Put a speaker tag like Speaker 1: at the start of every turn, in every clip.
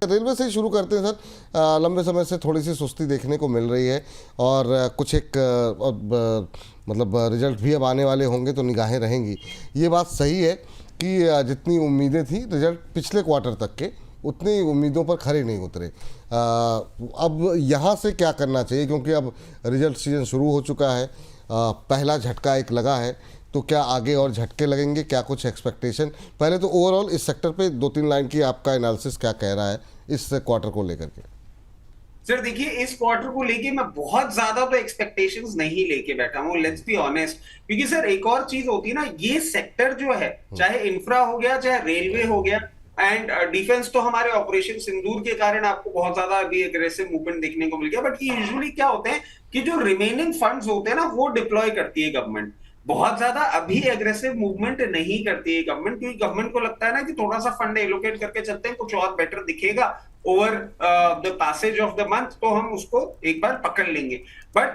Speaker 1: Railway से ही शुरू करते हैं सर। लंबे समय से थोड़ी सी सुस्ती देखने को मिल रही है और कुछ एक मतलब रिजल्ट भी अब आने वाले होंगे तो निगाहें रहेंगी। ये बात सही है कि जितनी उम्मीदें थी रिजल्ट पिछले क्वार्टर तक के, उतनी उम्मीदों पर खरे नहीं उतरे। अब यहाँ से क्या करना चाहिए, क्योंकि अब रिजल्ट सीजन शुरू हो चुका है, पहला झटका एक लगा है, तो क्या आगे और झटके लगेंगे, क्या कुछ एक्सपेक्टेशन? पहले तो ओवरऑल इस सेक्टर पे 2-3 लाइन की आपका एनालिसिस क्या कह रहा है इस क्वार्टर को लेकर के?
Speaker 2: सर देखिए, इस क्वार्टर को लेके मैं बहुत ज्यादा तो एक्सपेक्टेशंस नहीं लेके बैठा हूँ, लेट्स बी ऑनेस्ट। क्योंकि सर एक और चीज होती है ना, ये सेक्टर जो है, चाहे इंफ्रा हो गया चाहे रेलवे हो गया एंड डिफेंस, तो हमारे ऑपरेशन सिंदूर के कारण आपको बहुत ज्यादा अभी एग्रेसिव मूवमेंट देखने को मिल गया। बट ये यूजुअली क्या होते हैं कि जो रिमेनिंग फंड्स होते हैं ना, वो डिप्लॉय करती है गवर्नमेंट। बहुत ज्यादा अभी एग्रेसिव मूवमेंट नहीं करती है गवर्नमेंट, क्योंकि गवर्नमेंट को लगता है ना कि थोड़ा सा फंड एलोकेट करके चलते हैं, कुछ और बेटर दिखेगा over the passage of the month, तो हम उसको एक बार पकड़ लेंगे। बट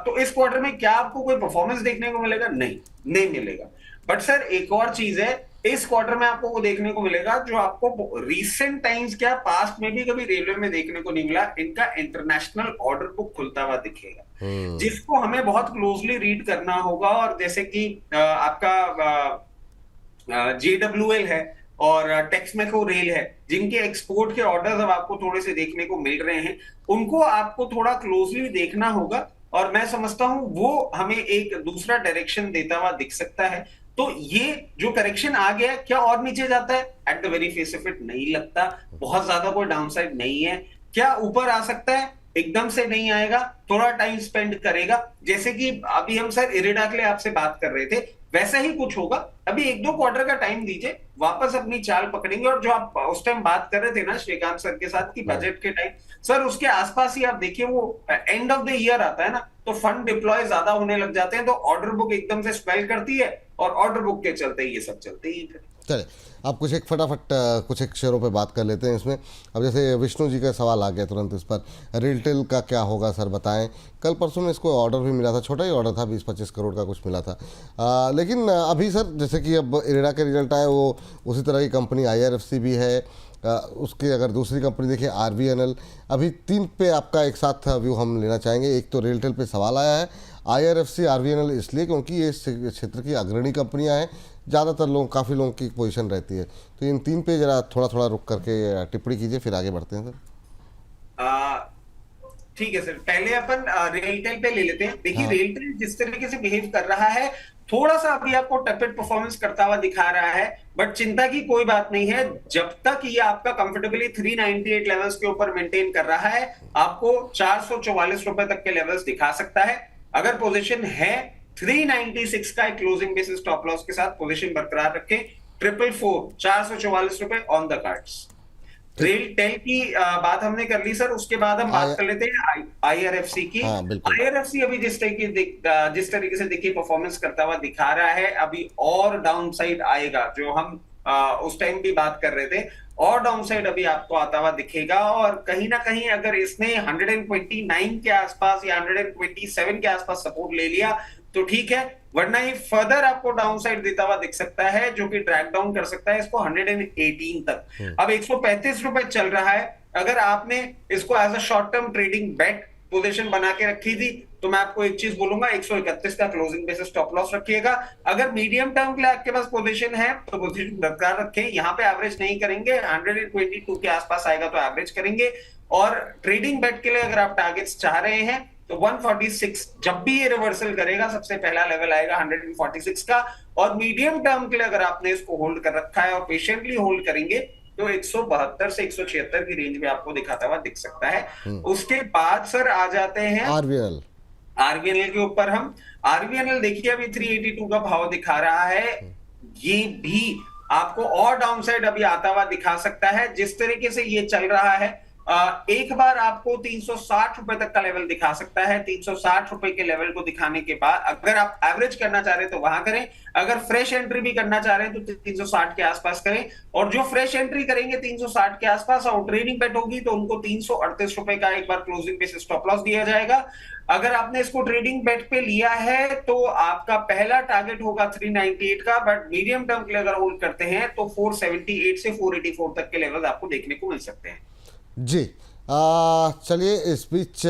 Speaker 2: तो इस क्वार्टर में क्या आपको कोई परफॉर्मेंस देखने को मिलेगा? नहीं, नहीं मिलेगा। बट सर एक और चीज है, इस क्वार्टर में आपको वो देखने को मिलेगा जो आपको रीसेंट टाइम्स, क्या पास्ट में भी कभी रेलवे में देखने को नहीं मिला, इनका इंटरनेशनल ऑर्डर बुक खुलता हुआ दिखेगा, जिसको हमें बहुत क्लोजली रीड करना होगा। और जैसे कि आपका JWL है और टेक्समेको रेल है, जिनके एक्सपोर्ट के ऑर्डर्स अब आपको थोड़े से देखने को मिल रहे हैं, उनको आपको थोड़ा क्लोजली देखना होगा। और मैं समझता हूं वो हमें एक दूसरा डायरेक्शन देता हुआ दिख सकता है। तो ये जो करेक्शन आ गया, क्या और नीचे जाता है? At the very face of it नहीं लगता, बहुत ज्यादा कोई डाउनसाइड नहीं है। क्या ऊपर आ सकता है? एकदम से नहीं आएगा, थोड़ा टाइम स्पेंड करेगा। जैसे कि अभी हम सर इरिडा के लिए आपसे बात कर रहे थे, वैसा ही कुछ होगा। अभी 1-2 क्वार्टर का टाइम दीजिए, वापस अपनी चाल पकड़ेंगे। और जो आप उस टाइम बात कर रहे थे ना श्रीकांत सर के साथ की बजट के टाइम, सर उसके आसपास ही आप देखिए, वो एंड ऑफ द ईयर आता है ना, तो फंड डिप्लॉय ज्यादा होने लग जाते हैं, तो ऑर्डर बुक एकदम से स्वेल करती है, और ऑर्डर बुक के चलते ही ये सब चलते ही फिर।
Speaker 1: चले, आप कुछ एक फटाफट कुछ एक शेयरों पे बात कर लेते हैं इसमें। अब जैसे विष्णु जी का सवाल आ गया तुरंत इस पर, रेलटेल का क्या होगा सर बताएं। कल परसों में इसको ऑर्डर भी मिला था, छोटा ही ऑर्डर था, 20-25 करोड़ का कुछ मिला था। लेकिन अभी सर जैसे कि अब इरेडा के रिजल्ट आए, वो उसी तरह की कंपनी IRFC भी है। उसके अगर दूसरी कंपनी देखिए RVNL, अभी 3 पे आपका एक साथ व्यू हम लेना चाहेंगे। एक तो रेलटेल पे सवाल आया है, IRFC RVNL इसलिए क्योंकि ये इस क्षेत्र की अग्रणी कंपनियां हैं, ज़्यादातर लोग, काफ़ी लोगों की पोजीशन रहती है। तो इन 3 पे जरा थोड़ा थोड़ा रुक करके टिप्पणी कीजिए, फिर आगे बढ़ते हैं सर।
Speaker 2: ठीक है सर, पहले अपन रेलटेल पे ले लेते हैं। देखिए
Speaker 1: हाँ।
Speaker 2: रेलटेल जिस तरीके से बिहेव कर रहा है, थोड़ा सा अभी आपको टपेड परफॉर्मेंस करता हुआ दिखा रहा है, बट चिंता की कोई बात नहीं है। जब तक ये आपका कंफर्टेबली 398 लेवल्स के ऊपर मेंटेन कर रहा है, आपको 444 रुपए तक के लेवल्स दिखा सकता है। अगर पोजीशन है 396 का एक क्लोजिंग बेसिस स्टॉप लॉस के साथ पोजीशन बरकरार रखें। 444 444 रुपए ऑन द कार्ड्स।
Speaker 1: ठीक।
Speaker 2: रेल टेल की बात हमने कर ली सर, उसके बाद हम बात कर लेते हैं IRFC की।
Speaker 1: हाँ बिल्कुल।
Speaker 2: IRFC अभी जिस तरीके से देखिए परफॉर्मेंस करता हुआ दिखा रहा है, अभी और डाउन साइड आएगा, जो हम उस टाइम भी बात कर रहे थे, और डाउन साइड अभी आपको आता हुआ दिखेगा। और कहीं ना कहीं अगर इसने 129 के आसपास या 127 के आसपास सपोर्ट ले लिया तो ठीक है, वरना ये फर्दर आपको डाउन साइड देता हुआ दिख सकता है, जो कि ड्रैग डाउन कर सकता है इसको 118 तक। अब 135 रुपए चल रहा है। अगर आपने इसको as a short term trading bet position बना के रखी थी, तो मैं आपको एक चीज बोलूंगा, 131 का क्लोजिंग बेसिस स्टॉप लॉस रखिएगा। अगर मीडियम टर्म के लिए आपके पास पोजीशन है तो पोजीशन बरकरार रखें, यहाँ पे एवरेज नहीं करेंगे, 122 के आसपास आएगा तो एवरेज करेंगे। और ट्रेडिंग बेट के लिए अगर आप टारगेट्स चाह रहे हैं तो 146, जब भी ये रिवर्सल करेगा सबसे पहला लेवल आएगा 146 का। और मीडियम टर्म के लिए अगर आपने इसको होल्ड कर रखा है और पेशेंटली होल्ड करेंगे तो 172 से 176 की रेंज में आपको दिखाता हुआ दिख सकता है। उसके बाद सर आ जाते हैं आरवीएनएल के ऊपर। हम आरवीएनएल देखिए अभी 382 का भाव दिखा रहा है, ये भी आपको और डाउन साइड अभी आता हुआ दिखा सकता है। जिस तरीके से ये चल रहा है, एक बार आपको 360 रुपए तक का लेवल दिखा सकता है। 360 रुपए के लेवल को दिखाने के बाद अगर आप एवरेज करना चाह रहे हैं तो वहां करें, अगर फ्रेश एंट्री भी करना चाह रहे हैं तो 360 के आसपास करें। और जो फ्रेश एंट्री करेंगे 360 के आसपास और ट्रेडिंग बेट होगी तो उनको 338 रुपए का एक बार क्लोजिंग बेसिस स्टॉप लॉस दिया जाएगा। अगर आपने इसको ट्रेडिंग बेट पे लिया है तो आपका पहला टारगेट होगा 398 का, बट मीडियम टर्म के लिए अगर होल्ड करते हैं तो 478 से 484 तक के लेवल आपको देखने को मिल सकते हैं।
Speaker 1: जी। चलिए इस बीच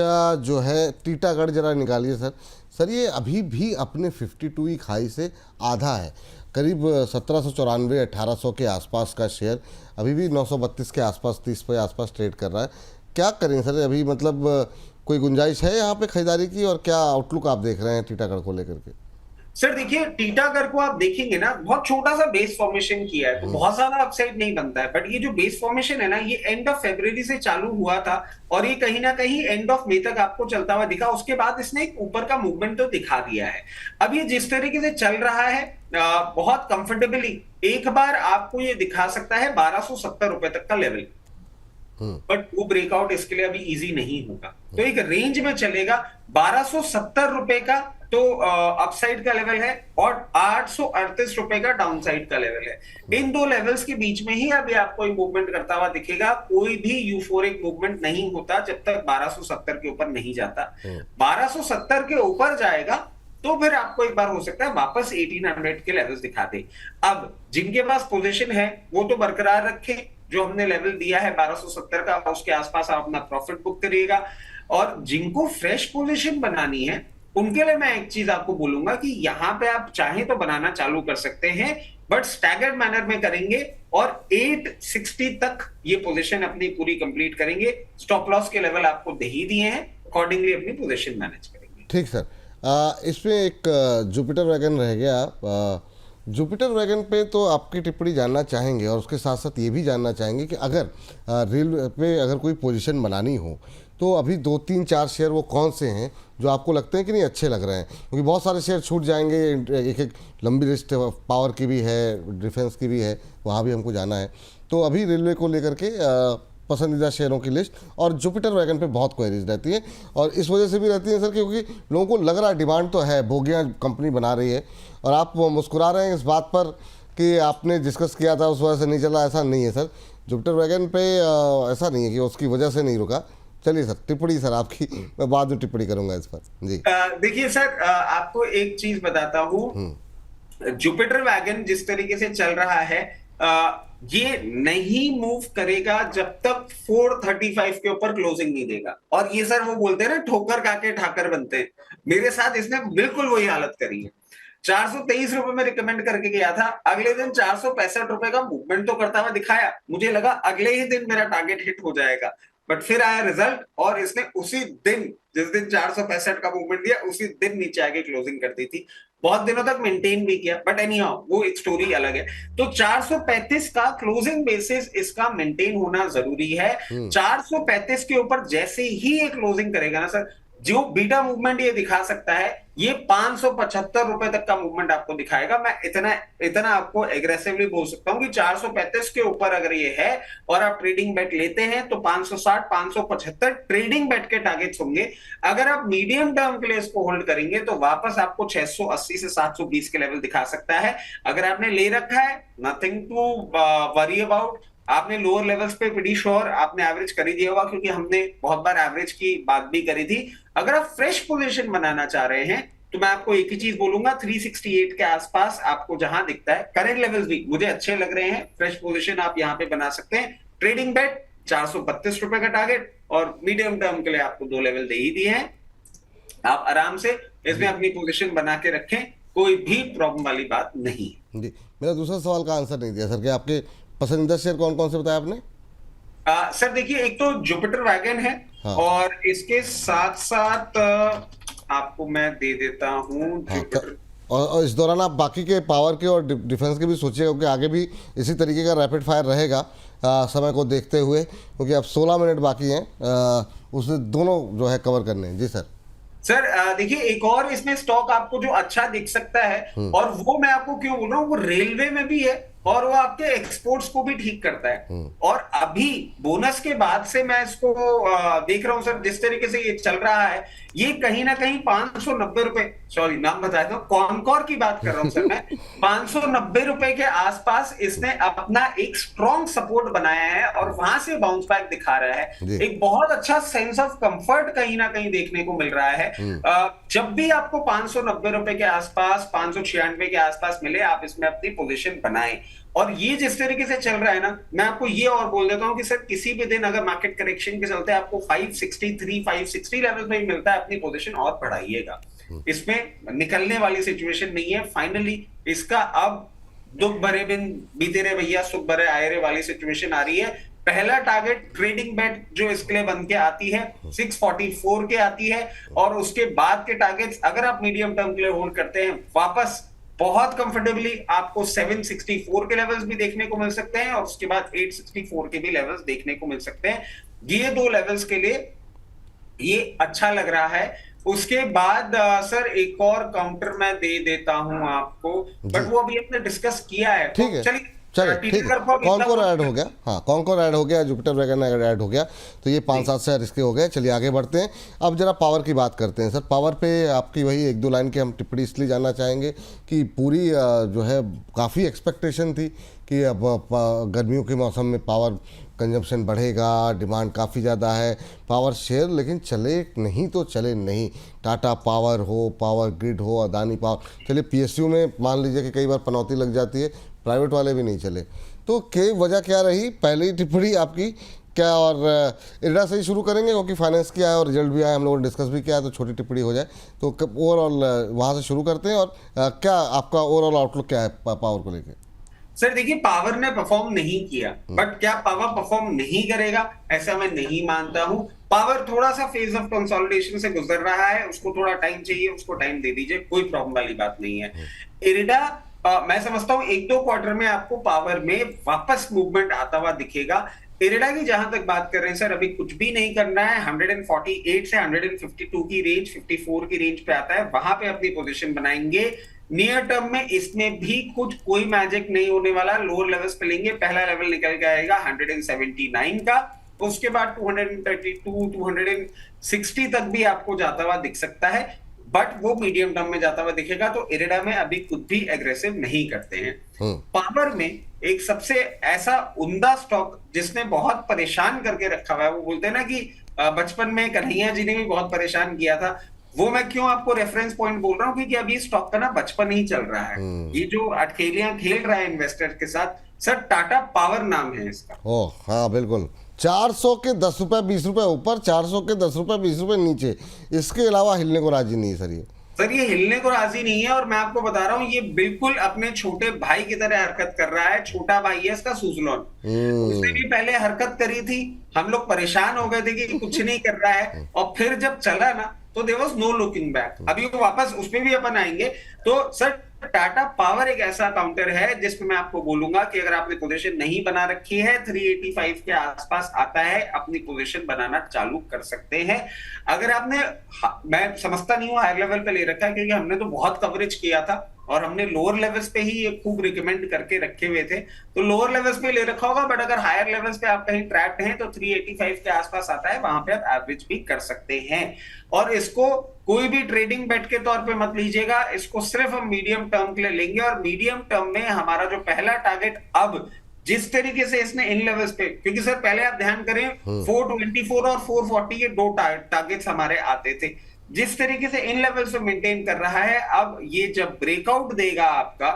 Speaker 1: जो है टीटागढ़ जरा निकालिए सर। सर ये अभी भी अपने 52 वीक हाई से आधा है, करीब 1794 1800 के आसपास का शेयर अभी भी 932 के आसपास 30 के आसपास ट्रेड कर रहा है। क्या करें सर अभी, मतलब कोई गुंजाइश है यहाँ पे खरीदारी की, और क्या आउटलुक आप देख रहे हैं टीटागढ़ को लेकर के?
Speaker 2: सर देखिए, टीटागढ़ को आप देखेंगे ना, बहुत छोटा सा बेस फॉर्मेशन किया है, तो बहुत ज्यादा अपसाइड नहीं बनता है। बट ये जो बेस फॉर्मेशन है ना, ये एंड ऑफ फरवरी से चालू हुआ था और ये कहीं ना कहीं एंड ऑफ मई तक आपको चलता हुआ दिखा। उसके बाद इसने एक ऊपर का मूवमेंट तो दिखा दिया है। अब ये जिस तरीके से चल रहा है बहुत कंफर्टेबली एक बार आपको ये दिखा सकता है 1270 रुपए तक का लेवल, बट वो ब्रेकआउट इसके लिए अभी इजी नहीं होगा। तो एक रेंज में चलेगा 1270 रुपए का तो अपसाइड का लेवल है और 838 रुपए का डाउनसाइड का लेवल है। इन दो लेवल्स के बीच में ही अभी आपको मूवमेंट करता हुआ दिखेगा। कोई भी यूफोरिक मूवमेंट नहीं होता जब तक 1270 के ऊपर नहीं जाता। 1270 के ऊपर जाएगा तो फिर आपको एक बार हो सकता है वापस 1800 के लेवल्स दिखा दे। अब जिनके पास पोजीशन है वो तो बरकरार रखें, जो हमने लेवल दिया है 1270 का, उसके आसपास आप अपना प्रॉफिट बुक करिएगा। और जिनको फ्रेश पोजीशन बनानी है उनके लिए मैं एक चीज आपको बोलूंगा कि यहां पे आप चाहें तो बनाना चालू कर सकते हैं, बट स्टैगर्ड मैनर में करेंगे और 860 तक ये पोजीशन अपनी पूरी कंप्लीट करेंगे। स्टॉप लॉस के लेवल आपको दे ही दिए हैं, अकॉर्डिंगली अपनी पोजीशन मैनेज करेंगे।
Speaker 1: ठीक सर। इसमें एक जुपिटर वैगन रह गया। जुपिटर वैगन पे तो आपकी टिप्पणी जानना चाहेंगे, और उसके साथ साथ ये भी जानना चाहेंगे कि अगर रेल पे अगर कोई पोजीशन बनानी हो तो अभी 2 3 4 शेयर वो कौन से हैं जो आपको लगते हैं कि नहीं अच्छे लग रहे हैं, क्योंकि बहुत सारे शेयर छूट जाएंगे। एक एक लंबी लिस्ट पावर की भी है, डिफेंस की भी है, वहाँ भी हमको जाना है। तो अभी रेलवे को लेकर के पसंदीदा शेयरों की लिस्ट और जुपिटर वैगन पे बहुत क्वेरीज रहती है, और इस वजह से भी रहती है सर क्योंकि लोगों को लग रहा है डिमांड तो है, बोगियाँ कंपनी बना रही है, और आप मुस्कुरा रहे हैं इस बात पर कि आपने डिस्कस किया था उस वजह से नहीं चला। ऐसा नहीं है सर, जुपिटर वैगन पे ऐसा नहीं है कि उसकी वजह से नहीं रुका। चलिए सर, टिप्पणी सर आपकी, मैं बाद में टिप्पणी करूंगा इस पर जी।
Speaker 2: देखिए सर, आपको एक चीज बताता हूं, जुपिटर वैगन जिस तरीके से चल रहा है ये नहीं मूव करेगा जब तक 435 के ऊपर क्लोजिंग नहीं देगा। और ये सर वो बोलते हैं ना, ठोकर खाके ठाकर बनते हैं, मेरे साथ इसने बिल्कुल वही हालत करी है। 423 रुपए में रिकमेंड करके गया था, अगले दिन 465 रुपए का मूवमेंट तो करता हुआ दिखाया, मुझे लगा अगले ही दिन मेरा टारगेट हिट हो जाएगा, बट फिर आया रिजल्ट और इसने उसी दिन, जिस दिन 465 का मूवमेंट दिया, उसी दिन नीचे आके क्लोजिंग कर दी थी। बहुत दिनों तक मेंटेन भी किया, बट एनी हाउ वो एक स्टोरी अलग है। तो 435 का क्लोजिंग बेसिस इसका मेंटेन होना जरूरी है। 435 के ऊपर जैसे ही ये क्लोजिंग करेगा ना सर, जो बीटा मूवमेंट ये दिखा सकता है, ये 575 रुपए तक का मूवमेंट आपको दिखाएगा। मैं इतना आपको एग्रेसिवली बोल सकता हूं कि 435 के ऊपर अगर ये है और आप ट्रेडिंग बेट लेते हैं तो 560 575 ट्रेडिंग बेट के टारगेट्स होंगे। अगर आप मीडियम टर्म के लिए इसको होल्ड करेंगे तो वापस आपको 680 से 720 के लेवल दिखा सकता है। अगर आपने ले रखा है, नथिंग टू वरी अबाउट। आपने लोअर लेवल्स पे प्रीटी श्योर आपने एवरेज कर ही दिया होगा, क्योंकि हमने बहुत बार एवरेज की बात भी करी थी। अगर आप फ्रेश पोजीशन बनाना चाह रहे हैं तो मैं आपको एक ही चीज बोलूंगा, 368 के आसपास आपको जहां दिखता है, करंट लेवल्स भी मुझे अच्छे लग रहे हैं, फ्रेश पोजीशन आप यहां पे बना सकते हैं। ट्रेडिंग बेट 432 रुपए का टारगेट, और मीडियम टर्म के लिए आपको 2 लेवल दे ही दिए हैं। आप आराम से इसमें अपनी पोजीशन बना के रखें, कोई भी प्रॉब्लम वाली बात नहीं
Speaker 1: जी। मेरा दूसरा सवाल का आंसर नहीं दिया सर, कि आपके पसंदीदा शेयर कौन कौन से बताया आपने?
Speaker 2: सर देखिए, एक तो जुपिटर वैगन है,
Speaker 1: हाँ।
Speaker 2: और इसके साथ साथ आपको मैं दे देता हूं जुपिटर।
Speaker 1: और इस दौरान आप बाकी के पावर के और डिफेंस के भी सोचिएगा, क्योंकि आगे भी इसी तरीके का रैपिड फायर रहेगा समय को देखते हुए, क्योंकि अब 16 मिनट बाकी हैं उसमें दोनों जो है कवर करने हैं। जी सर।
Speaker 2: सर देखिए, एक और इसमें स्टॉक आपको जो अच्छा दिख सकता है, और वो मैं आपको क्यों बोल रहा हूँ, वो रेलवे में भी है और वो आपके एक्सपोर्ट्स को भी ठीक करता है। और अभी बोनस के बाद से मैं इसको देख रहा हूं सर, जिस तरीके से ये चल रहा है, ये कहीं ना कहीं 590 रुपए, सॉरी नाम बताया था, कॉनकॉर की बात कर रहा हूं सर मैं, 590 रुपए के आसपास इसने अपना एक स्ट्रॉन्ग सपोर्ट बनाया है और वहां से बाउंस बैक दिखा रहा है। एक बहुत अच्छा सेंस ऑफ कंफर्ट कहीं ना कहीं देखने को मिल रहा है। जब भी आपको 590 रुपए के आसपास, 596 के आसपास मिले, आप इसमें अपनी पोजीशन बनाएं। और ये जिस तरीके से चल रहा है ना, मैं आपको ये और बोल देता हूं कि सर किसी भी दिन अगर मार्केट करेक्शन के चलते आपको 563 560 लेवल पे ही मिलता है, अपनी पोजीशन और बढ़ाइएगा। इसमें निकलने वाली सिचुएशन नहीं है। फाइनली इसका अब दुख भरे दिन बीते रहे भैया, सुख भरे आए रे वाली सिचुएशन आ रही है। पहला टारगेट ट्रेडिंग बेट जो इसके लिए बन के आती है 644 के आती है, और उसके बाद के टारगेट्स अगर आप मीडियम टर्म के लिए होल्ड करते हैं, वापस बहुत कंफर्टेबली आपको 764 के लेवल्स भी देखने को मिल सकते हैं, और उसके बाद 864 के भी लेवल्स देखने को मिल सकते हैं। ये दो लेवल्स के लिए ये अच्छा लग रहा है। उसके बाद सर एक और काउंटर मैं दे देता हूं आपको, बट वो अभी हमने डिस्कस किया है,
Speaker 1: ठीक है,
Speaker 2: चलिए
Speaker 1: चलिए ठीक है। कॉन्कोर ऐड हो गया, हाँ कॉन्कोर ऐड हो गया, जुपिटर वैगन ऐड हो गया, तो ये 5-7 शेयर इसके हो गए। चलिए आगे बढ़ते हैं। अब जरा पावर की बात करते हैं। सर पावर पे आपकी वही 1-2 लाइन की हम टिप्पणी इसलिए जानना चाहेंगे कि पूरी जो है काफ़ी एक्सपेक्टेशन थी कि अब गर्मियों के मौसम में पावर कंजम्पशन बढ़ेगा, डिमांड काफ़ी ज़्यादा है पावर शेयर, लेकिन चले नहीं तो चले नहीं। टाटा पावर हो, पावर ग्रिड हो, अदानी पावर, चलिए पीएसयू में मान लीजिए कि कई बार पनौती लग जाती है, प्राइवेट वाले भी नहीं चले। तो क्या वजह क्या रही, पहली टिप्पणी आपकी क्या? और इरडा से ही शुरू करेंगे क्योंकि फाइनेंस किया है और रिजल्ट भी आया, हम लोगों ने डिस्कस भी किया है, तो छोटी टिप्पणी हो जाए। तो ओवरऑल वहाँ से शुरू करते हैं, और क्या आपका ओवरऑल आउटलुक क्या है पावर को लेकर?
Speaker 2: सर देखिए, पावर ने परफॉर्म नहीं किया, बट क्या पावर परफॉर्म नहीं करेगा ऐसा मैं नहीं मानता हूं। पावर थोड़ा सा फेज ऑफ कंसोलिडेशन से गुजर रहा है, उसको थोड़ा टाइम चाहिए, उसको टाइम दे दीजिए, कोई प्रॉब्लम वाली बात नहीं है। इरिडा मैं समझता हूं 1-2 क्वार्टर में आपको पावर में वापस मूवमेंट आता हुआ दिखेगा। इरिडा की जहां तक बात कर रहे हैं सर, अभी कुछ भी नहीं करना है। 148 से 152 की रेंज, 54 की रेंज पे आता है, वहां पे अपनी पोजीशन बनाएंगे। नियर टर्म में इसमें भी कुछ कोई मैजिक नहीं होने वाला, लोअर लेवल्स पे लेंगे। पहला लेवल निकल के आएगा 179 का, उसके बाद 232 260 तक भी आपको जाता हुआ दिख सकता है, बट वो मीडियम टर्म में जाता हुआ दिखेगा। तो इरिडा में अभी कुछ भी एग्रेसिव नहीं करते हैं। पावर में एक सबसे ऐसा उम्दा स्टॉक जिसने बहुत परेशान करके रखा हुआ है, वो बोलते हैं ना कि बचपन में कन्हैया जी ने भी बहुत परेशान किया था, वो मैं क्यों आपको रेफरेंस पॉइंट बोल रहा हूं, क्योंकि अभी स्टॉक का ना बचपन ही चल रहा है। ये जो अटखेलियां खेल रहा है इन्वेस्टर के साथ, सर टाटा पावर नाम है इसका।
Speaker 1: ओह हाँ बिल्कुल, 400 के 10 रुपये 20 रुपये ऊपर, 400 के 10 रुपये 20 रुपये नीचे, इसके अलावा हिलने को राजी नहीं है
Speaker 2: सर ये हिलने को राजी नहीं है। और मैं आपको बता रहा हूं, ये बिल्कुल अपने छोटे भाई की तरह हरकत कर रहा है। छोटा भाई है इसका सुजलॉन, उसने भी पहले हरकत करी थी, हम लोग परेशान हो गए थे कि कुछ नहीं कर रहा है, और फिर जब चला ना तो there was no looking back. अभी वो वापस उसमें भी अपन आएंगे। तो सर टाटा पावर एक ऐसा काउंटर है जिसमें मैं आपको बोलूंगा कि अगर आपने पोजीशन नहीं बना रखी है, 385 के आसपास आता है, अपनी पोजीशन बनाना चालू कर सकते हैं। अगर आपने, मैं समझता नहीं हूं हायर लेवल पे ले रखा है, क्योंकि हमने तो बहुत कवरेज किया था और हमने लोअर लेवल्स पे ही ये खूब रिकमेंड करके रखे हुए थे, तो लोअर लेवल्स पे ले रखा होगा। बट अगर हायर लेवल्स पे आप कहीं ट्रैप्ड हैं तो 385 के आसपास आता है, वहां पे आप एवरेज भी कर सकते हैं। और इसको कोई भी ट्रेडिंग बेट के तौर पे मत लीजिएगा, इसको सिर्फ हम मीडियम टर्म के लिए लेंगे। और मीडियम टर्म में हमारा जो पहला टारगेट, अब जिस तरीके से इसने इन लेवल्स पे, क्योंकि सर पहले आप ध्यान करें 424 और 440 के दो टारगेट्स हमारे आते थे, जिस तरीके से इन लेवल्स पे मेंटेन कर रहा है, अब ये जब ब्रेकआउट देगा आपका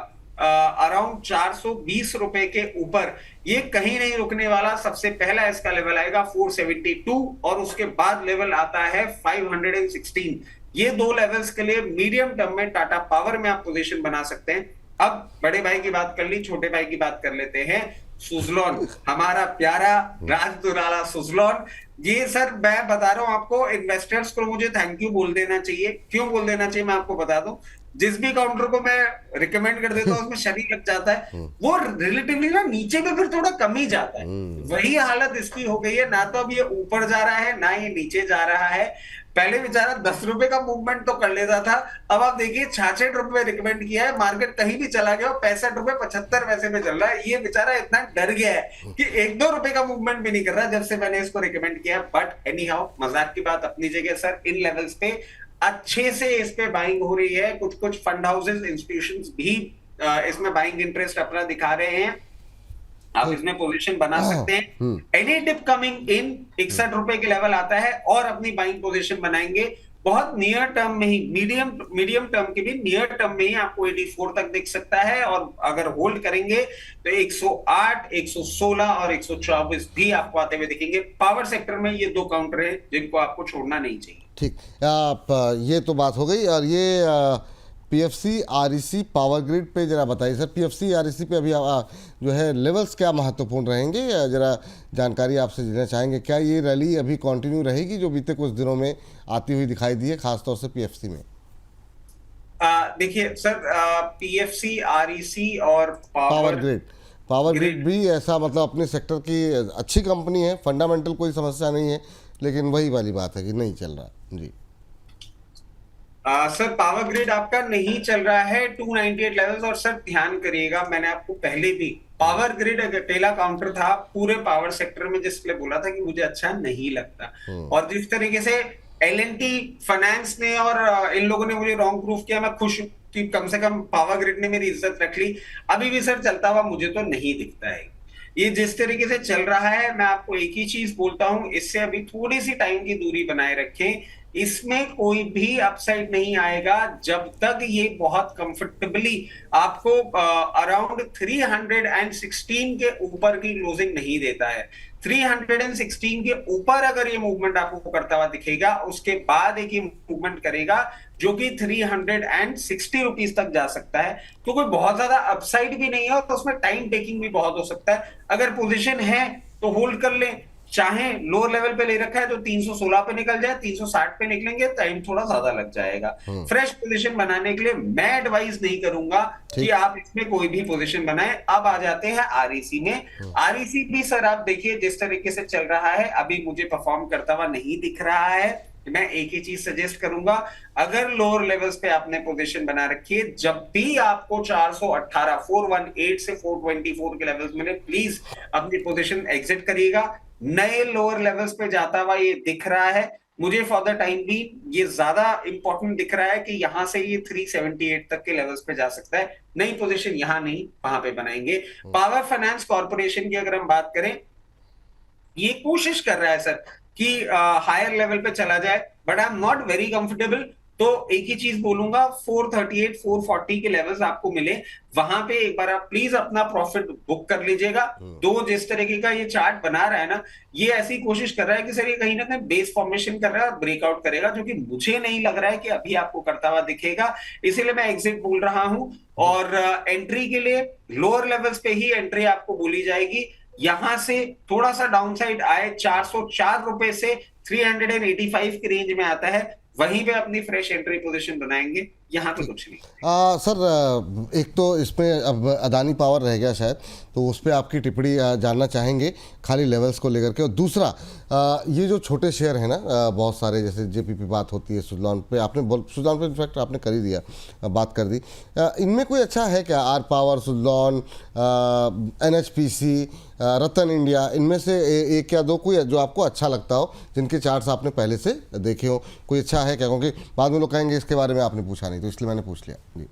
Speaker 2: अराउंड 420 रुपए के ऊपर, ये कहीं नहीं रुकने वाला। सबसे पहला इसका लेवल आएगा 472 और उसके बाद लेवल आता है 516। ये दो लेवल्स के लिए मीडियम टर्म में टाटा पावर में आप पोजीशन बना सकते हैं। अब बड़े भाई की बात कर ली, छोटे भाई की बात कर लेते हैं। सुजलॉन, हमारा प्यारा राजदुलाला सुजलॉन, ये सर मैं बता रहा हूं आपको, इन्वेस्टर्स को मुझे थैंक यू बोल देना चाहिए। क्यों बोल देना चाहिए मैं आपको बता दूं, जिस भी काउंटर को मैं रिकमेंड कर देता हूं उसमें शरीर लग जाता है, वो रिलेटिवली ना नीचे पे फिर थोड़ा कम ही जाता है। वही हालत इसकी हो गई है, ना तो अब ये ऊपर जा रहा है ना ये नीचे जा रहा है। पहले बेचारा 10 रुपए का मूवमेंट तो कर लेता था, अब आप देखिए 66 रुपए रिकमेंड किया है, मार्केट कहीं भी चला गया, 65 रुपए 75 पैसे में चल रहा है। ये बेचारा इतना डर गया है कि 1-2 रुपए का मूवमेंट भी नहीं कर रहा जब से मैंने इसको रिकमेंड किया। बट एनी हाउ, मजाक की बात अपनी जगह सर, इन लेवल्स पे अच्छे से इस पे बाइंग हो रही है। कुछ कुछ फंड हाउसेस, इंस्टीट्यूशंस भी इसमें बाइंग इंटरेस्ट अपना दिखा रहे हैं, आप इसमें पोजीशन बना सकते हैं। एनी डिप कमिंग इन 61 रुपए के लेवल आता है और अपनी बाइंग पोजीशन बनाएंगे। बहुत नियर टर्म में ही, मीडियम टर्म के भी नियर टर्म में ही आपको 84 तक दिख सकता है। और अगर होल्ड करेंगे तो 108, 116 और 124 भी आपको आते हुए दिखेंगे। पावर सेक्टर में ये दो काउंटर है जिनको आपको छोड़ना नहीं चाहिए।
Speaker 1: ठीक। आप ये तो बात हो गई। और ये पीएफसी आरईसी पावर ग्रिड पे जरा बताइए सर, पीएफसी आरईसी पे अभी जो है लेवल्स क्या महत्वपूर्ण रहेंगे, या जरा जानकारी आपसे देना चाहेंगे। क्या ये रैली अभी कंटिन्यू रहेगी जो बीते कुछ दिनों में आती हुई दिखाई दी है, खासतौर से पीएफसी में?
Speaker 2: देखिए सर, पीएफसी आरईसी और
Speaker 1: power
Speaker 2: power
Speaker 1: grid, power grid
Speaker 2: grid,
Speaker 1: भी ऐसा मतलब अपने सेक्टर की अच्छी कंपनी है, फंडामेंटल कोई समस्या नहीं है, लेकिन वही वाली बात है कि नहीं चल रहा। जी
Speaker 2: सर पावर ग्रिड आपका नहीं चल रहा है 298 लेवल्स। और सर ध्यान करिएगा, मैंने आपको पहले भी पावर ग्रिड अकेला काउंटर था पूरे पावर सेक्टर में, जिसके लिए बोला था कि मुझे अच्छा नहीं लगता। और जिस तरीके से एलएनटी फाइनेंस ने और इन लोगों ने मुझे रॉन्ग प्रूफ किया, मैं खुश हूं कि कम से कम पावर ग्रिड ने मेरी इज्जत रख ली। अभी भी सर चलता हुआ मुझे तो नहीं दिखता है। ये जिस तरीके से चल रहा है, मैं आपको एक ही चीज बोलता हूं, इससे अभी थोड़ी सी टाइम की दूरी बनाए रखें। इसमें कोई भी अपसाइड नहीं आएगा जब तक ये बहुत कंफर्टेबली आपको अराउंड 316 के ऊपर की क्लोजिंग नहीं देता है। 316 के ऊपर अगर ये मूवमेंट आपको करता हुआ दिखेगा, उसके बाद एक ये मूवमेंट करेगा जो कि 360 रुपीज तक जा सकता है। तो कोई बहुत ज्यादा अपसाइड भी नहीं है, और तो उसमें टाइम टेकिंग भी बहुत हो सकता है। अगर पोजीशन है तो होल्ड कर लें, चाहे लोअर लेवल पे ले रखा है तो 316 पे निकल जाए, 360 पे निकलेंगे टाइम थोड़ा ज्यादा लग जाएगा। फ्रेश पोजीशन बनाने के लिए मैं एडवाइस नहीं करूंगा कि
Speaker 1: ठीक।
Speaker 2: आप इसमें कोई भी पोजीशन बनाएं। अब आ जाते हैं आरईसी में। आरईसी भी सर आप देखिए जिस तरीके से चल रहा है, अभी मुझे परफॉर्म करता हुआ नहीं दिख रहा है। मैं एक ही चीज सजेस्ट करूंगा, अगर लोअर लेवल्स पे आपने पोजीशन बना रखी है, जब भी आपको 418 418 से 424 के लेवल्स मिले, प्लीज अपनी पोजीशन एग्जिट करिएगा। नए लोअर लेवल्स पे जाता हुआ ये दिख रहा है मुझे, फॉर द टाइम भी ये ज्यादा इंपॉर्टेंट दिख रहा है कि यहां से ये 378 तक के लेवल्स पे जा सकता है। नई पोजीशन यहां नहीं, वहां पे बनाएंगे। पावर फाइनेंस कॉर्पोरेशन की अगर हम बात करें, ये कोशिश कर रहा है सर कि हायर लेवल पे चला जाए, but I am not very comfortable. तो एक ही चीज बोलूंगा, 438 440 के लेवल्स आपको मिले, वहां पे एक बार आप प्लीज अपना प्रॉफिट बुक कर लीजिएगा। दो जिस तरीके का ये चार्ट बना रहा है ना, ये ऐसी कोशिश कर रहा है कि सर ये कहीं ना कहीं बेस फॉर्मेशन कर रहा है और ब्रेकआउट करेगा, जो कि मुझे नहीं लग रहा है कि अभी आपको करता हुआ दिखेगा। इसीलिए मैं एग्जिट बोल रहा हूं। और एंट्री के लिए लोअर लेवल्स पे ही एंट्री आपको बोली जाएगी। यहां से थोड़ा सा डाउनसाइड आए 404 रुपए से 385 की रेंज में आता है, वहीं पे अपनी फ्रेश एंट्री पोजीशन बनाएंगे। यहां पे कुछ नहीं।
Speaker 1: सर, एक तो इसमें अब अदानी पावर रह गया शायद, तो उस पर आपकी टिप्पणी जानना चाहेंगे खाली लेवल्स को लेकर के। और दूसरा, ये जो छोटे शेयर हैं ना, बहुत सारे, जैसे जेपीपी बात होती है, सुजलॉन पे सुजलॉन पे इनफैक्ट आपने कर ही दिया, बात कर दी। इनमें कोई अच्छा है क्या? R Power, Suzlon, NHPC, Rattan India, इनमें से एक या दो कोई जो आपको अच्छा लगता हो, जिनके चार्ट्स आपने पहले से देखे हो, कोई अच्छा है क्या? क्योंकि बाद में लोग कहेंगे इसके बारे में आपने पूछा नहीं, तो इसलिए मैंने पूछ लिया जी।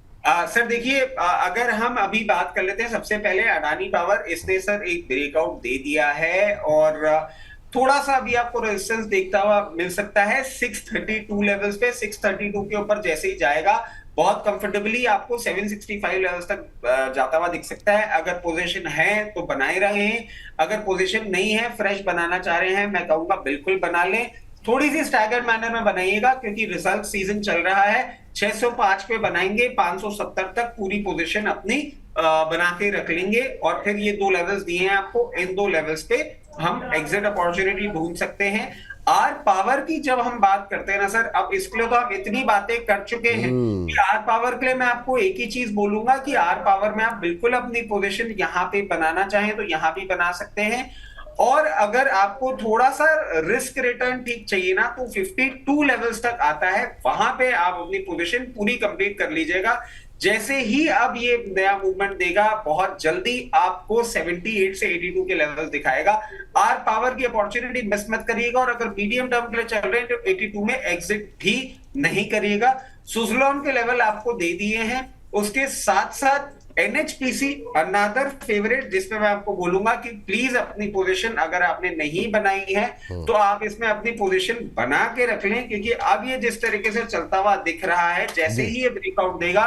Speaker 2: सर देखिए, अगर हम अभी बात कर लेते हैं, सबसे पहले अडानी पावर, इसने सर एक ब्रेकआउट दे दिया है और थोड़ा सा अभी आपको रेजिस्टेंस देखता हुआ मिल सकता है 632 लेवल्स पे। 632 के ऊपर जैसे ही जाएगा, बहुत कंफर्टेबली आपको 765 लेवल्स तक जाता हुआ दिख सकता है। अगर पोजीशन है तो बनाए रहे हैं, अगर पोजीशन नहीं है, फ्रेश बनाना चाह रहे हैं, मैं कहूंगा बिल्कुल बना लें। थोड़ी सी स्टैगर्ड मैनर में बनाइएगा, क्योंकि रिजल्ट सीजन चल रहा है। 605 पे बनाएंगे, 570 तक पूरी पोजीशन अपनी बना के रख लेंगे। और फिर ये दो लेवल्स दिए हैं आपको, इन दो लेवल्स पे हम एग्जिट अपॉर्चुनिटी ढूंढ सकते हैं। आर पावर की जब हम बात करते हैं ना सर, अब इसके लिए तो हम इतनी बातें कर चुके हैं कि आर पावर के लिए मैं आपको एक ही चीज बोलूंगा कि आर पावर में आप बिल्कुल अपनी पोजीशन यहां पे बनाना चाहें तो यहां भी बना सकते हैं। और अगर आपको थोड़ा सा रिस्क रिटर्न ठीक चाहिए ना, तो 52 लेवल्स तक आता है, वहां पे आप अपनी पोजीशन पूरी कंप्लीट कर लीजिएगा। जैसे ही अब ये नया मूवमेंट देगा, बहुत जल्दी आपको 78 से 82 के लेवल्स दिखाएगा। आर पावर की अपॉर्चुनिटी मिस मत करिएगा, और अगर मीडियम टर्म के लिए चल रहे हैं तो 82 में एग्जिट भी नहीं करिएगा। सुजलॉन के लेवल आपको दे दिए हैं, उसके साथ साथ एनएचपीसी अनदर फेवरेट, जिसमें मैं आपको बोलूंगा कि प्लीज अपनी पोजीशन अगर आपने नहीं बनाई है तो आप इसमें अपनी पोजीशन बना के रख लें, क्योंकि अब ये जिस तरीके से चलता हुआ दिख रहा है, जैसे
Speaker 1: जी
Speaker 2: ही ये ब्रेकआउट देगा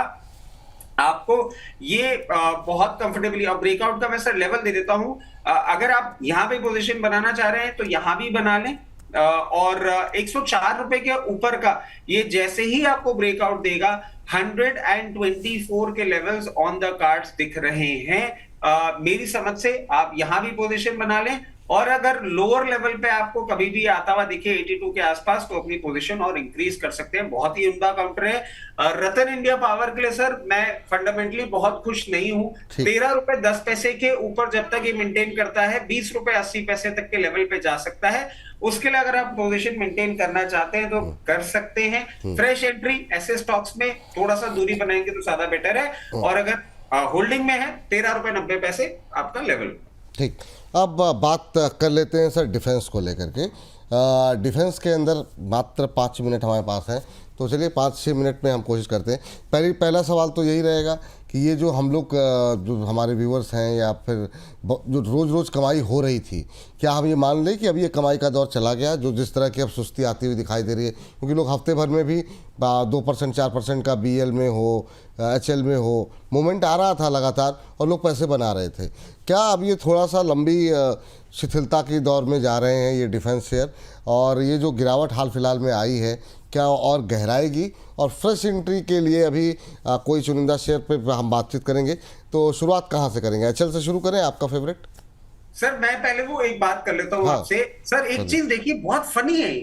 Speaker 2: आपको ये बहुत कंफर्टेबली, और ब्रेकआउट का मैं सर लेवल दे देता हूं। अगर आप यहां पे पोजीशन बनाना चाह रहे हैं तो यहां भी बना लें, और 104 रुपए के ऊपर का ये जैसे ही आपको ब्रेकआउट देगा 124 के लेवल्स ऑन द कार्ड्स दिख रहे हैं। मेरी समझ से आप यहां भी पोजीशन बना लें, और अगर लोअर लेवल पे आपको कभी भी आता हुआ दिखे 82 के आसपास तो अपनी पोजीशन और इंक्रीज कर सकते हैं। बहुत ही उम्दा काउंटर है। रतन इंडिया पावर के लिए सर मैं फंडामेंटली बहुत खुश नहीं हूं।
Speaker 1: ठीक।
Speaker 2: 13 रुपए 10 पैसे के ऊपर जब तक ये मेंटेन करता है 20 रुपए 80 पैसे तक के लेवल पे जा सकता है। उसके लिए अगर आप पोजीशन मेंटेन करना चाहते हैं तो कर सकते हैं। फ्रेश एंट्री ऐसे स्टॉक्स में थोड़ा सा दूरी बनाएंगे तो ज्यादा बेटर है, और अगर होल्डिंग में है 13 रुपए 90 पैसे आपका लेवल।
Speaker 1: ठीक। अब बात कर लेते हैं सर डिफेंस को लेकर के। डिफेंस के अंदर मात्र 5 मिनट हमारे पास है, तो चलिए 5-6 मिनट में हम कोशिश करते हैं। पहला सवाल तो यही रहेगा कि ये जो हम लोग जो हमारे व्यूअर्स हैं या फिर जो रोज़ रोज़ कमाई हो रही थी, क्या हम ये मान लें कि अब ये कमाई का दौर चला गया, जो जिस तरह की अब सुस्ती आती हुई दिखाई दे रही है? क्योंकि लोग हफ्ते भर में भी 2% 4% का BL में हो, HL में हो, मूवमेंट आ रहा था लगातार और लोग पैसे बना रहे थे। क्या अब ये थोड़ा सा लंबी शिथिलता के दौर में जा रहे हैं ये डिफेंस शेयर, और ये जो गिरावट हाल फिलहाल में आई है क्या और गहराएगी? और फ्रेश एंट्री के लिए अभी कोई चुनिंदा शेयर पे हम बातचीत करेंगे, तो शुरुआत कहाँ से करेंगे? HL से शुरू करें, आपका फेवरेट?
Speaker 2: सर मैं पहले वो एक बात कर लेता हूँ
Speaker 1: हाँ।
Speaker 2: आपसे। सर एक चीज देखिए, बहुत फनी है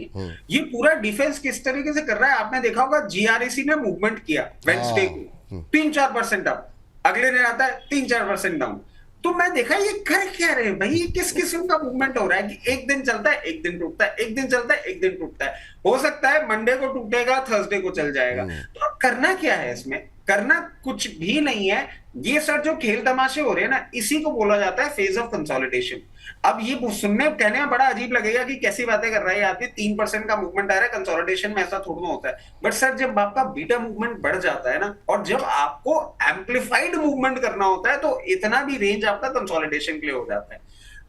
Speaker 2: ये पूरा डिफेंस किस तरीके से कर रहा है। आपने देखा होगा GREC ने मूवमेंट किया वेडनेसडे को 3-4% अप, अगले दिन आता है 3-4% डाउन। तो मैं देखा ये कर क्या रहे हैं भाई, ये किस किस्म का मूवमेंट हो रहा है कि एक दिन चलता है एक दिन टूटता है, एक दिन चलता है एक दिन टूटता है। हो सकता है मंडे को टूटेगा, थर्सडे को चल जाएगा। तो अब करना क्या है इसमें? करना कुछ भी नहीं है। ये सर जो खेल तमाशे हो रहे हैं ना, इसी को बोला जाता है फेज ऑफ कंसोलिडेशन। अब ये सुनने कहने में बड़ा अजीब लगेगा कि कैसी बातें कर रहा है आदमी, 3% का मूवमेंट आ रहा है, कंसोलिडेशन में ऐसा थोड़ा होता है। बट सर जब आपका बीटा मूवमेंट बढ़ जाता है ना, और जब आपको एम्पलीफाइड मूवमेंट करना होता है, तो इतना भी रेंज आपका कंसोलिडेशन के लिए हो जाता है।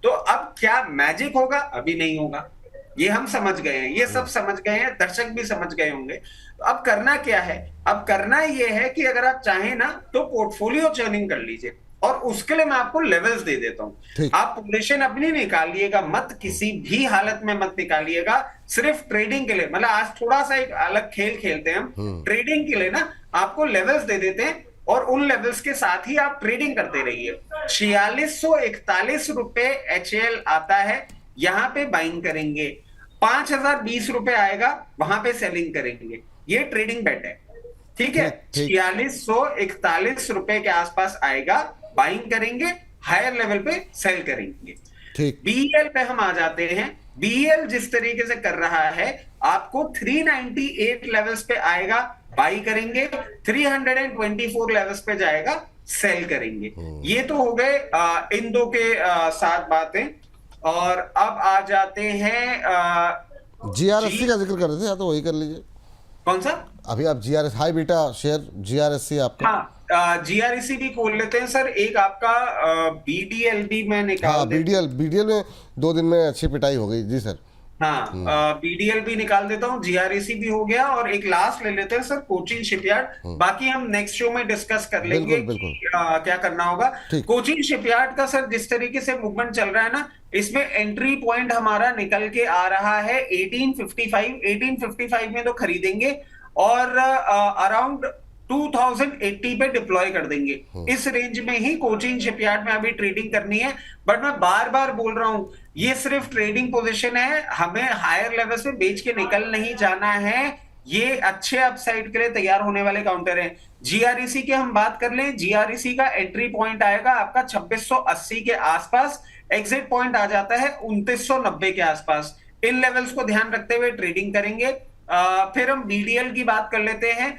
Speaker 2: तो अब क्या मैजिक होगा? अभी नहीं होगा, ये हम समझ गए हैं, ये सब समझ गए हैं, दर्शक भी समझ गए होंगे। तो अब करना क्या है? अब करना ये है कि अगर आप चाहें ना तो पोर्टफोलियो चर्निंग कर लीजिए, और उसके लिए मैं आपको लेवल्स दे देता हूं। आप पोजीशन अपनी निकालिएगा मत, किसी भी हालत में मत निकालिएगा, सिर्फ ट्रेडिंग के लिए। मतलब आज थोड़ा सा एक अलग खेल खेलते हैं हम, ट्रेडिंग के लिए ना आपको लेवल्स दे देते हैं, और उन लेवल्स के साथ ही आप ट्रेडिंग करते रहिए। 4641 रुपए HL आता है, यहां पे बाइंग करेंगे। 5020 रुपए आएगा, वहां पे सेलिंग करेंगे। ये ट्रेडिंग बेट है, ठीक है। 4641 रुपए के आसपास आएगा, बाइंग करेंगे, हायर लेवल पे सेल करेंगे। BL पे हम आ जाते हैं। BL जिस तरीके से कर रहा है, आपको 398 लेवल्स पे आएगा, बाई करेंगे, 324 लेवल्स पे जाएगा, सेल करेंगे। ये तो हो गए इन दो के साथ बातें। और अब आ जाते हैं
Speaker 1: GRSC का जिक्र कर रहे थे, या तो वही कर लीजिए।
Speaker 2: कौन सा?
Speaker 1: अभी आप GRS high beta share GRSC आपका।
Speaker 2: हाँ, GREC भी खोल लेते हैं सर। एक आपका BDL भी मैं निकाल।
Speaker 1: हाँ, BDL में 2 दिन में अच्छी पिटाई हो गई जी सर।
Speaker 2: हाँ, BDL भी निकाल देता हूँ, GREC भी हो गया, और एक लास्ट ले लेते हैं सर कोचिन शिपयार्ड। बाकी हम नेक्स्ट शो में डिस्कस कर लेंगे कि क्या करना होगा। कोचिन शिपयार्ड का सर जिस तरीके से मूवमेंट चल रहा है ना, इसमें एंट्री पॉइंट हमारा निकल के आ रहा है 1855 में तो खरीदेंगे, और अराउंड 2080 पे डिप्लॉय कर देंगे। इस रेंज में ही कोचिन शिपयार्ड में अभी ट्रेडिंग करनी है। बट मैं बार बार बोल रहा हूं, ये सिर्फ ट्रेडिंग पोजीशन है, हमें हायर लेवल से बेच के निकल नहीं जाना है। ये अच्छे अपसाइड के लिए तैयार होने वाले काउंटर हैं। GREC की हम बात कर लें, GREC का एंट्री पॉइंट आएगा आपका 2680 के आसपास, एग्जिट पॉइंट आ जाता है 2990 के आसपास। इन लेवल्स को ध्यान रखते हुए ट्रेडिंग करेंगे। फिर हम BDL की बात कर लेते हैं।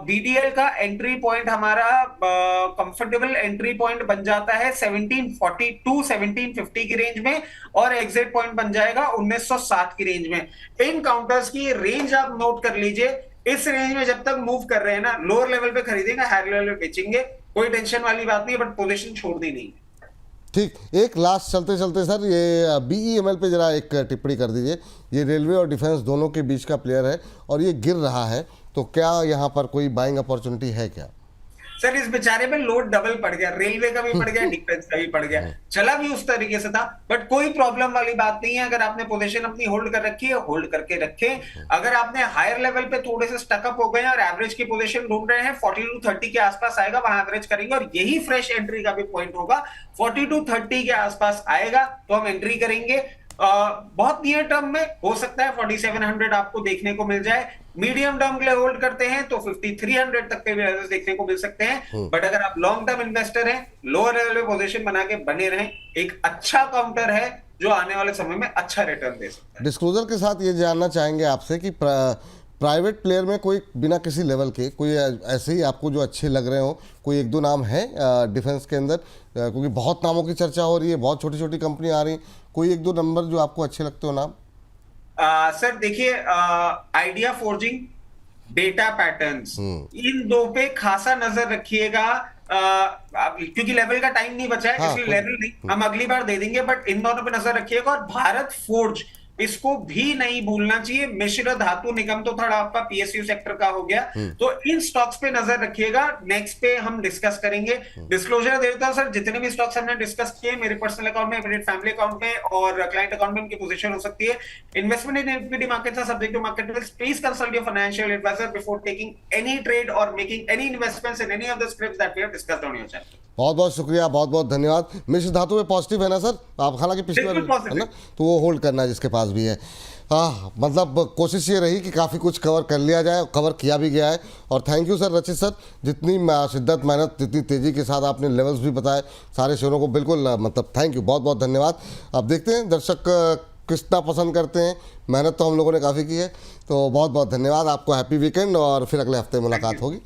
Speaker 2: BDL का एंट्री पॉइंट हमारा कंफर्टेबल एंट्री पॉइंट बन जाता है 1742 1750 की रेंज में, और एग्जिट पॉइंट बन जाएगा 1960 की रेंज में। इन काउंटर्स की रेंज आप नोट कर लीजिए। इस रेंज में जब तक मूव कर रहे हैं ना, लोअर लेवल पे खरीदेंगे, हायर लेवल पे बेचेंगे। कोई टेंशन वाली बात नहीं है, बट पोजीशन छोड़नी नहीं है।
Speaker 1: ठीक, एक लास्ट चलते चलते सर, ये BEML पे जरा एक टिप्पणी कर दीजिए। ये रेलवे और डिफेंस दोनों के बीच का प्लेयर है और ये गिर रहा है, तो क्या यहाँ पर कोई बाइंग अपॉर्चुनिटी है क्या?
Speaker 2: सर इस बेचारे पे लोड डबल पड़ गया, रेलवे का भी पड़ गया, डिफेंस का भी पड़ गया, चला भी उस तरीके से था, बट कोई प्रॉब्लम वाली बात नहीं है। अगर आपने पोजीशन अपनी होल्ड कर रखी है, होल्ड करके रखें। अगर आपने हायर लेवल पे थोड़े से स्टकअप हो गए हैं और एवरेज की पोजीशन ढूंढ रहे हैं, 40 to 30 के आसपास आएगा, वहां एवरेज करेंगे और यही फ्रेश एंट्री का भी पॉइंट होगा। 40 to 30 के आसपास आएगा तो हम एंट्री करेंगे। बहुत नियर टर्म में हो सकता है 4700 आपको देखने को मिल जाए। मीडियम टर्म के लिए होल्ड करते हैं तो 5300 तक के भी देखने को मिल सकते हैं। बट अगर आप लॉन्ग टर्म इन्वेस्टर हैं, लोअर लेवल पे पोजीशन बना के बने रहें, एक अच्छा काउंटर है जो आने वाले समय में अच्छा रिटर्न दे सकता है।
Speaker 1: डिस्क्लोजर के साथ ये जानना चाहेंगे आपसे कि प्राइवेट प्लेयर में कोई बिना किसी लेवल के कोई ऐसे ही आपको जो अच्छे लग रहे हो, कोई एक दो नाम है डिफेंस के अंदर? क्योंकि बहुत नामों की चर्चा हो रही है, बहुत छोटी छोटी कंपनी आ रही, कोई एक दो नंबर जो आपको अच्छे लगते हो नाम?
Speaker 2: सर देखिए, आइडिया फोर्जिंग, डेटा पैटर्न्स, इन दो पे खासा नजर रखिएगा। क्योंकि लेवल का टाइम नहीं बचा है,
Speaker 1: हाँ,
Speaker 2: इसलिए लेवल नहीं, हम अगली बार दे देंगे, बट इन दोनों पे नजर रखिएगा। और भारत फोर्ज, इसको भी नहीं भूलना चाहिए। मिश्र धातु निगम तो थोड़ा आपका PSU सेक्टर का हो गया, तो इन स्टॉक्स पे नजर रखिएगा। नेक्स्ट पे हम डिस्कस करेंगे। डिस्क्लोजर देता हूं सर, जितने भी स्टॉक्स हमने डिस्कस किए मेरे पर्सनल अकाउंट में, मेरे फैमिली अकाउंट में और क्लाइंट अकाउंट में उनकी पोजीशन हो सकती है। Investment in equity markets are subject to market risk. Please consult your financial advisor before taking any trade और making any investments in any of the scripts that we have discussed on your channel.
Speaker 1: बहुत बहुत शुक्रिया, बहुत बहुत धन्यवाद। मिश्र धातु में positive है ना सर आप? हालांकि पिछली बार
Speaker 2: बिल्कुल
Speaker 1: है ना, तो वो होल्ड करना है जिसके पास भी है। हाँ, मतलब कोशिश ये रही कि काफ़ी कुछ कवर कर लिया जाए, कवर किया भी गया है। और थैंक यू सर रचित सर, जितनी शिद्दत मेहनत, जितनी तेज़ी के साथ आपने लेवल्स भी बताए सारे शेयरों को, बिल्कुल मतलब थैंक यू, बहुत बहुत धन्यवाद। अब देखते हैं दर्शक कितना पसंद करते हैं। मेहनत तो हम लोगों ने काफ़ी की है, तो बहुत बहुत धन्यवाद आपको। हैप्पी वीकेंड और फिर अगले हफ्ते मुलाकात होगी।